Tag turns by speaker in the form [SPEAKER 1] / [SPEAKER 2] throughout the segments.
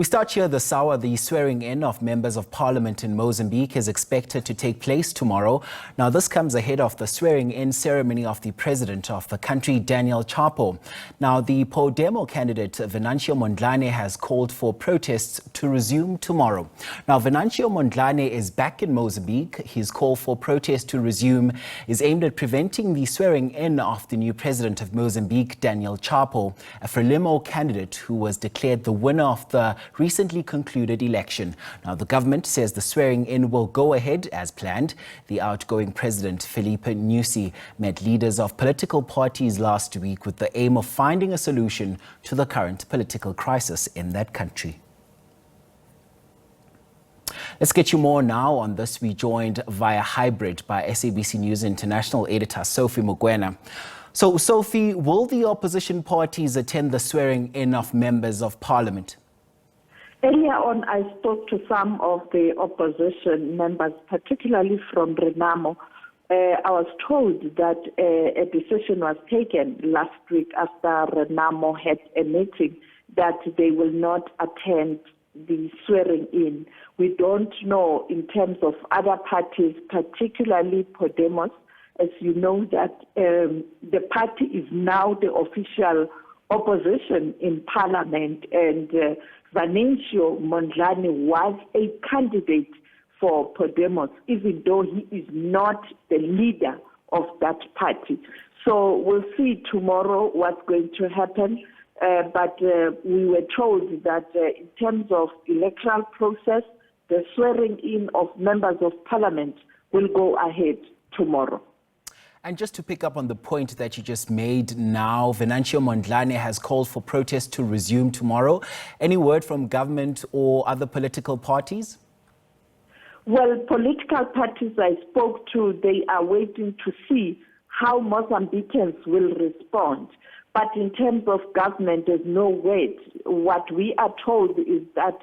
[SPEAKER 1] We start here this hour. The swearing in of members of parliament in Mozambique is expected to take place tomorrow. Now, this comes ahead of the swearing in ceremony of the president of the country, Daniel Chapo. Now, the PODEMO candidate, Venancio Mondlane, has called for protests to resume tomorrow. Now, Venancio Mondlane is back in Mozambique. His call for protest to resume is aimed at preventing the swearing in of the new president of Mozambique, Daniel Chapo, a Frelimo candidate who was declared the winner of the recently concluded election. Now, the government says the swearing in will go ahead as planned. The outgoing president, Filipe Nyusi, met leaders of political parties last week with the aim of finding a solution to the current political crisis in that country. Let's get you more now on this. We joined via hybrid by SABC News International Editor Sophie Mokoena. So, Sophie, will the opposition parties attend the swearing in of members of parliament?
[SPEAKER 2] Earlier on, I spoke to some of the opposition members, particularly from Renamo. I was told that a decision was taken last week after Renamo had a meeting that they will not attend the swearing in. We don't know in terms of other parties, particularly PODEMO. As you know that the party is now the official opposition in parliament, and Venancio Mondlane was a candidate for PODEMO, even though he is not the leader of that party. So we'll see tomorrow what's going to happen. But we were told that in terms of electoral process, the swearing in of members of parliament will go ahead tomorrow.
[SPEAKER 1] And just to pick up on the point that you just made now, Venancio Mondlane has called for protests to resume tomorrow. Any word from government or other political parties?
[SPEAKER 2] Well, political parties I spoke to, they are waiting to see how Mozambicans will respond. But in terms of government, there's no word. What we are told is that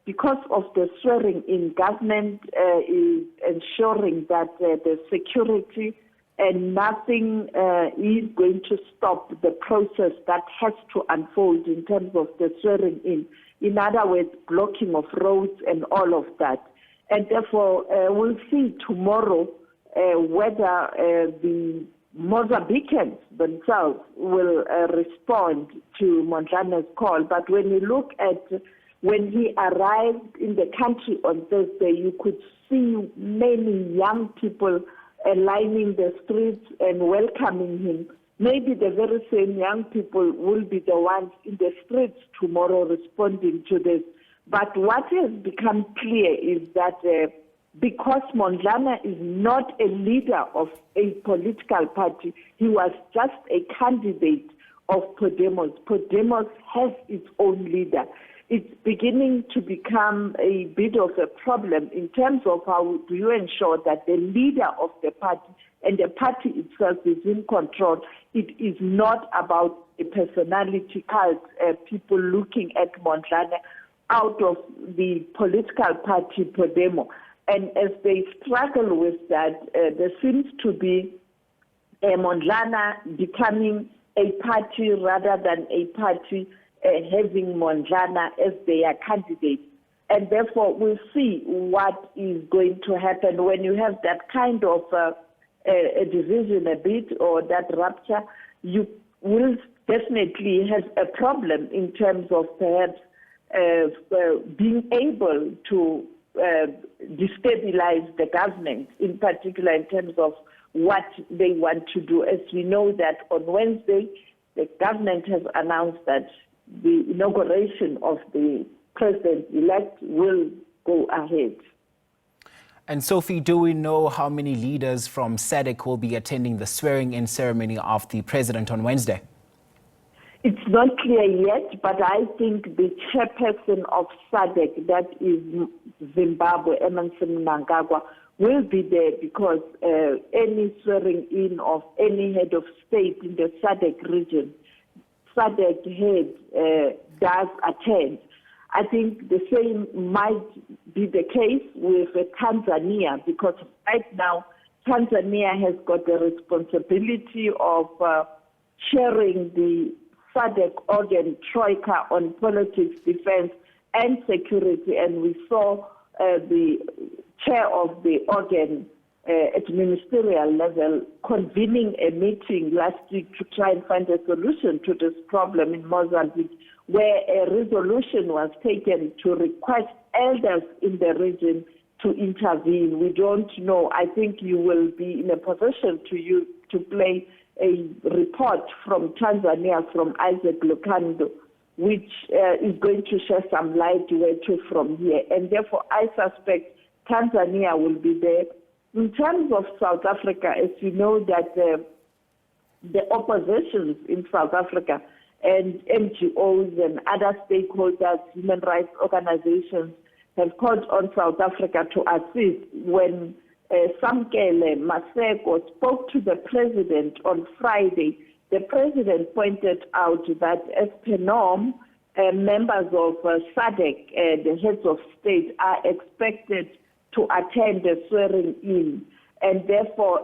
[SPEAKER 2] because of the swearing in, government is ensuring that the security and nothing is going to stop the process that has to unfold in terms of the swearing in. In other words, blocking of roads and all of that. And therefore, we'll see tomorrow whether the Mozambicans themselves will respond to Mondlane's call. But when you look at when he arrived in the country on Thursday, you could see many young people lining the streets and welcoming him. Maybe the very same young people will be the ones in the streets tomorrow responding to this. But what has become clear is that because Mondlane is not a leader of a political party, he was just a candidate of PODEMO. PODEMO has its own leader. It's beginning to become a bit of a problem in terms of how do you ensure that the leader of the party and the party itself is in control. It is not about a personality cult, people looking at Mondlane out of the political party PODEMO. And as they struggle with that, there seems to be Mondlane becoming a party rather than a party having Mondlane as their candidate. And therefore, we'll see what is going to happen when you have that kind of a division a bit or that rupture. You will definitely have a problem in terms of perhaps being able to destabilize the government, in particular in terms of what they want to do. As we know that on Wednesday, the government has announced that the inauguration of the president-elect will go ahead.
[SPEAKER 1] And Sophie, do we know how many leaders from SADC will be attending the swearing-in ceremony of the president on Wednesday?
[SPEAKER 2] It's not clear yet, but I think the chairperson of SADC, that is Zimbabwe, Emmerson Mnangagwa, will be there because any swearing-in of any head of state in the SADC region, SADC head does attend. I think the same might be the case with Tanzania because right now Tanzania has got the responsibility of chairing the SADC organ troika on politics, defense, and security, and we saw the chair of the organ at ministerial level convening a meeting last week to try and find a solution to this problem in Mozambique, where a resolution was taken to request elders in the region to intervene. We don't know. I think you will be in a position to play a report from Tanzania from Isaac Lukando, which is going to shed some light where to from here. And therefore, I suspect Tanzania will be there. In terms of South Africa, as you know, that the oppositions in South Africa and NGOs and other stakeholders, human rights organizations, have called on South Africa to assist. When Samkele Maseko spoke to the president on Friday, the president pointed out that as per norm, members of SADC, the heads of state, are expected to attend the swearing in, and therefore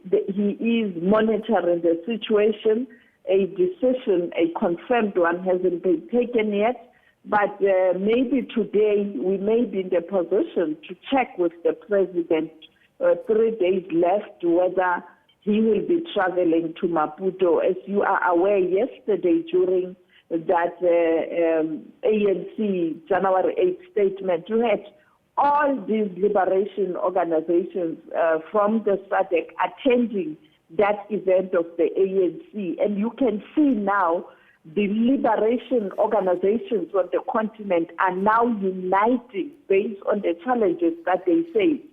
[SPEAKER 2] he is monitoring the situation. A decision, a confirmed one, hasn't been taken yet, but maybe today we may be in the position to check with the president 3 days left whether he will be traveling to Maputo. As you are aware, yesterday during that ANC January 8th statement, you had all these liberation organizations from the SADC attending that event of the ANC. And you can see now the liberation organizations on the continent are now uniting based on the challenges that they face.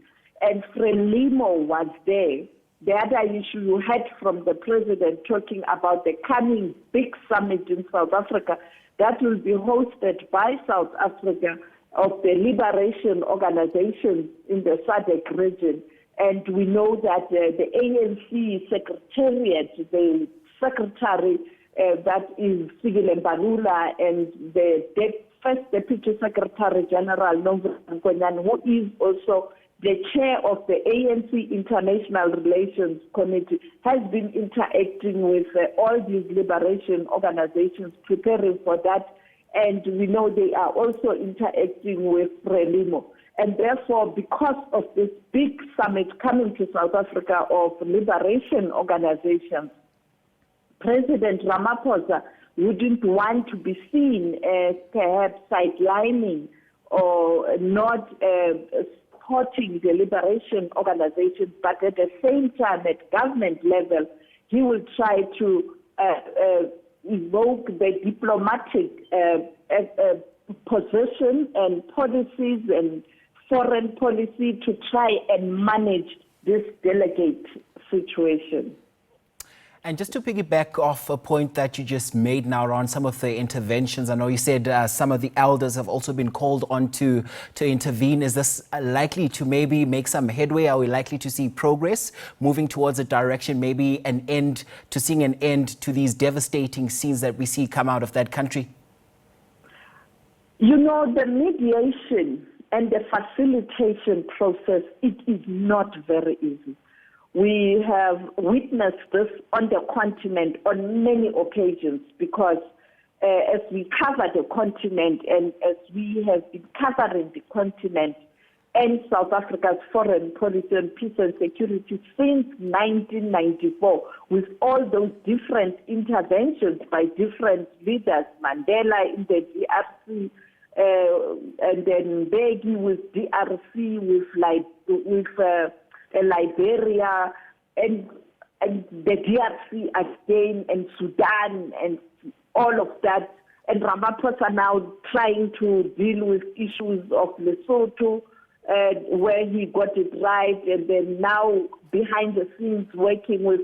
[SPEAKER 2] And Frelimo was there. The other issue you heard from the president talking about the coming big summit in South Africa that will be hosted by South Africa of the liberation organizations in the SADC region. And we know that the ANC secretariat, the secretary that is Sigile Mbalula, and the first deputy secretary general, Venancio Mondlane, who is also the chair of the ANC International Relations Committee, has been interacting with all these liberation organizations, preparing for that. And we know they are also interacting with Frelimo. And therefore, because of this big summit coming to South Africa of liberation organizations, President Ramaphosa wouldn't want to be seen as perhaps sidelining or not supporting the liberation organizations, but at the same time, at government level, he will try to evoke the diplomatic position and policies and foreign policy to try and manage this delicate situation.
[SPEAKER 1] And just to piggyback off a point that you just made now around some of the interventions, I know you said some of the elders have also been called on to intervene. Is this likely to maybe make some headway? Are we likely to see progress moving towards a direction, maybe seeing an end to these devastating scenes that we see come out of that country?
[SPEAKER 2] You know, the mediation and the facilitation process, it is not very easy. We have witnessed this on the continent on many occasions because as we cover the continent and as we have been covering the continent and South Africa's foreign policy and peace and security since 1994, with all those different interventions by different leaders, Mandela in the DRC, and then Mbeki with DRC, with Liberia, and the DRC again, and Sudan, and all of that. And Ramaphosa now trying to deal with issues of Lesotho, where he got it right, and then now behind the scenes working with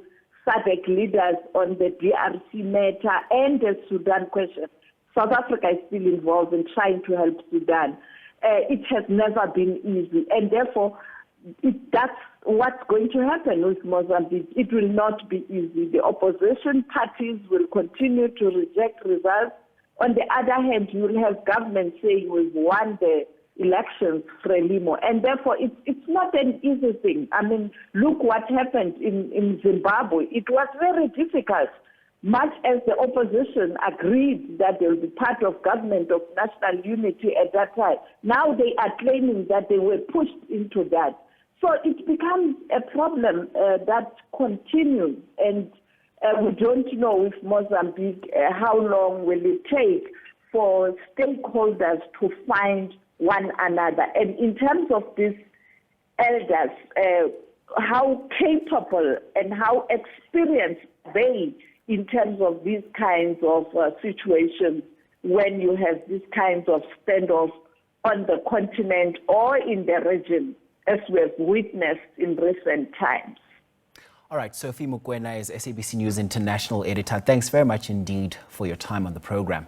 [SPEAKER 2] SADC leaders on the DRC matter and the Sudan question. South Africa is still involved in trying to help Sudan. It has never been easy, and therefore that's what's going to happen with Mozambique. It will not be easy. The opposition parties will continue to reject results. On the other hand, you will have government saying we've won the elections, Frelimo, and therefore it's not an easy thing. I mean, look what happened in Zimbabwe. It was very difficult. much as the opposition agreed that they will be part of government of national unity at that time, now they are claiming that they were pushed into that. So it becomes a problem that continues, and we don't know with Mozambique how long will it take for stakeholders to find one another. And in terms of these elders, how capable and how experienced they in terms of these kinds of situations when you have these kinds of standoffs on the continent or in the region, as we have witnessed in recent times.
[SPEAKER 1] All right, Sophie Mokoena is SABC News International Editor. Thanks very much indeed for your time on the program.